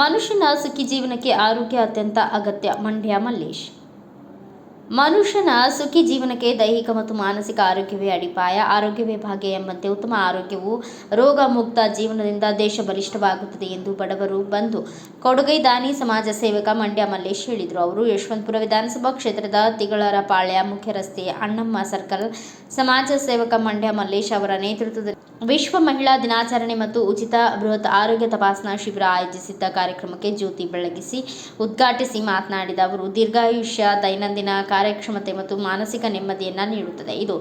ಮನುಷ್ಯನ ಸುಖಿ ಜೀವನಕ್ಕೆ ಆರೋಗ್ಯ ಅತ್ಯಂತ ಅಗತ್ಯ. ಮಂಡ್ಯ ಮಲ್ಲೇಶ್. ಮನುಷ್ಯನ ಸುಖಿ ಜೀವನಕ್ಕೆ ದೈಹಿಕ ಮತ್ತು ಮಾನಸಿಕ ಆರೋಗ್ಯವೇ ಅಡಿಪಾಯ. ಆರೋಗ್ಯವೇ ಭಾಗ್ಯ ಎಂಬಂತೆ ಉತ್ತಮ ಆರೋಗ್ಯವು ರೋಗ ಮುಕ್ತ ಜೀವನದಿಂದ ದೇಶ ಬಲಿಷ್ಠವಾಗುತ್ತದೆ ಎಂದು ಬಡವರು ಬಂಧು ಕೊಡುಗೈ ದಾನಿ ಸಮಾಜ ಸೇವಕ ಮಂಡ್ಯ ಮಲ್ಲೇಶ್ ಹೇಳಿದರು. ಅವರು ಯಶವಂತಪುರ ವಿಧಾನಸಭಾ ಕ್ಷೇತ್ರದ ತಿಗಳರಪಾಳ್ಯ ಮುಖ್ಯ ರಸ್ತೆ ಅಣ್ಣಮ್ಮ ಸರ್ಕಲ್ ಸಮಾಜ ಸೇವಕ ಮಂಡ್ಯ ಮಲ್ಲೇಶ್ ಅವರ ನೇತೃತ್ವದಲ್ಲಿ ವಿಶ್ವ ಮಹಿಳಾ ದಿನಾಚರಣೆ ಮತ್ತು ಉಚಿತ ಬೃಹತ್ ಆರೋಗ್ಯ ತಪಾಸಣಾ ಶಿಬಿರ ಆಯೋಜಿಸಿದ್ದ ಕಾರ್ಯಕ್ರಮಕ್ಕೆ ಜ್ಯೋತಿ ಬೆಳಗಿಸಿ ಉದ್ಘಾಟಿಸಿ ಮಾತನಾಡಿದ ಅವರು, ದೀರ್ಘಾಯುಷ್ಯ ದೈನಂದಿನ ಕಾರ್ಯಕ್ಷಮತೆ ಮತ್ತು ಮಾನಸಿಕ ನೆಮ್ಮದಿಯನ್ನು ನೀಡುತ್ತದೆ. ಇದು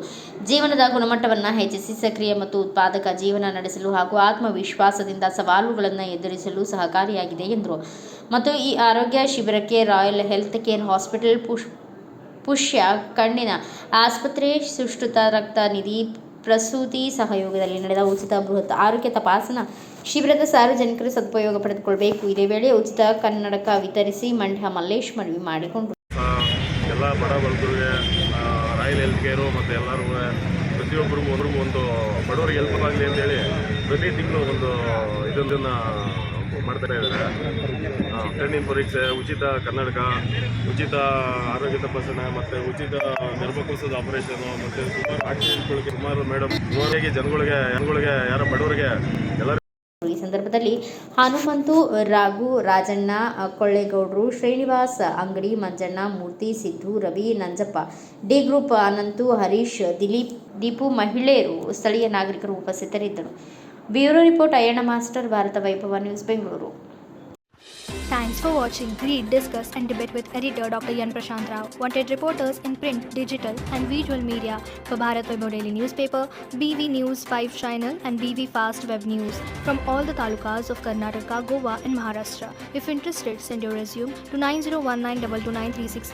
ಜೀವನದ ಗುಣಮಟ್ಟವನ್ನು ಹೆಚ್ಚಿಸಿ ಸಕ್ರಿಯ ಮತ್ತು ಉತ್ಪಾದಕ ಜೀವನ ನಡೆಸಲು ಹಾಗೂ ಆತ್ಮವಿಶ್ವಾಸದಿಂದ ಸವಾಲುಗಳನ್ನು ಎದುರಿಸಲು ಸಹಕಾರಿಯಾಗಿದೆ ಎಂದರು. ಮತ್ತು ಈ ಆರೋಗ್ಯ ಶಿಬಿರಕ್ಕೆ ರಾಯಲ್ ಹೆಲ್ತ್ ಕೇರ್ ಹಾಸ್ಪಿಟಲ್, ಪುಷ್ಯ ಕಣ್ಣಿನ ಆಸ್ಪತ್ರೆ, ಸುಶ್ರುತ ರಕ್ತ ನಿಧಿ ಪ್ರಸೂತಿ ಸಹಯೋಗದಲ್ಲಿ ನಡೆದ ಉಚಿತ ಬೃಹತ್ ಆರೋಗ್ಯ ತಪಾಸಣಾ ಶಿಬಿರದ ಸಾರ್ವಜನಿಕರು ಸದುಪಯೋಗ ಪಡೆದುಕೊಳ್ಳಬೇಕು. ಇದೇ ವೇಳೆ ಉಚಿತ ಕನ್ನಡಕ ವಿತರಿಸಿ ಮಂಡ್ಯ ಮಲ್ಲೇಶ್ ಮನವಿ ಮಾಡಿಕೊಂಡರು. ಎಲ್ಲ ಬಡ ಬಡವರಿಗೆ ರಾಯಲ್ ಹೆಲ್ತ್ ಕೇರು ಮತ್ತು ಎಲ್ಲರೂ ಪ್ರತಿಯೊಬ್ಬರಿಗೂ ಒಂದು ಬಡವರಿಗೆ ಹೆಲ್ಪ್ ಆಗಲಿ ಅಂತೇಳಿ ಪ್ರತಿ ತಿಂಗಳು ಒಂದು ಇದನ್ನು ಮಾಡ್ತಾ ಇದ್ದಾರೆ. ಕಣ್ಣಿನ ಪರೀಕ್ಷೆ, ಉಚಿತ ಕನ್ನಡಕ, ಉಚಿತ ಆರೋಗ್ಯ ತಪಾಸಣೆ ಮತ್ತು ಉಚಿತ ಗರ್ಭಕೋಶದ ಆಪರೇಷನು ಮತ್ತು ಸುಮಾರು ಆಕ್ಸಿಡೆಂಟ್ಗಳಿಗೆ ಸುಮಾರು ಜನಗಳಿಗೆ ಯಾರೋ ಬಡವರಿಗೆ ಎಲ್ಲರೂ. ಈ ಸಂದರ್ಭದಲ್ಲಿ ಹನುಮಂತು, ರಾಘು, ರಾಜಣ್ಣ, ಕೊಳ್ಳೇಗೌಡರು, ಶ್ರೀನಿವಾಸ್ ಅಂಗಡಿ, ಮಂಜಣ್ಣ, ಮೂರ್ತಿ, ಸಿದ್ದು, ರವಿ, ನಂಜಪ್ಪ, ಡಿ ಗ್ರೂಪ್, ಅನಂತು, ಹರೀಶ್, ದಿಲೀಪ್, ದೀಪು, ಮಹಿಳೆಯರು, ಸ್ಥಳೀಯ ನಾಗರಿಕರು ಉಪಸ್ಥಿತರಿದ್ದರು. Bureau report Ayyanna master, Bharata Vaibhava news, Bengaluru. Thanks for watching. Read, discuss and debate with editor Dr. Yan Prashant Rao. Wanted reporters in print, digital and visual media for Bharat Vaibhav Daily Newspaper, BV News 5 Channel and BV Fast Web News from all the talukas of Karnataka, Goa and Maharashtra. If interested, send your resume to 9019229369.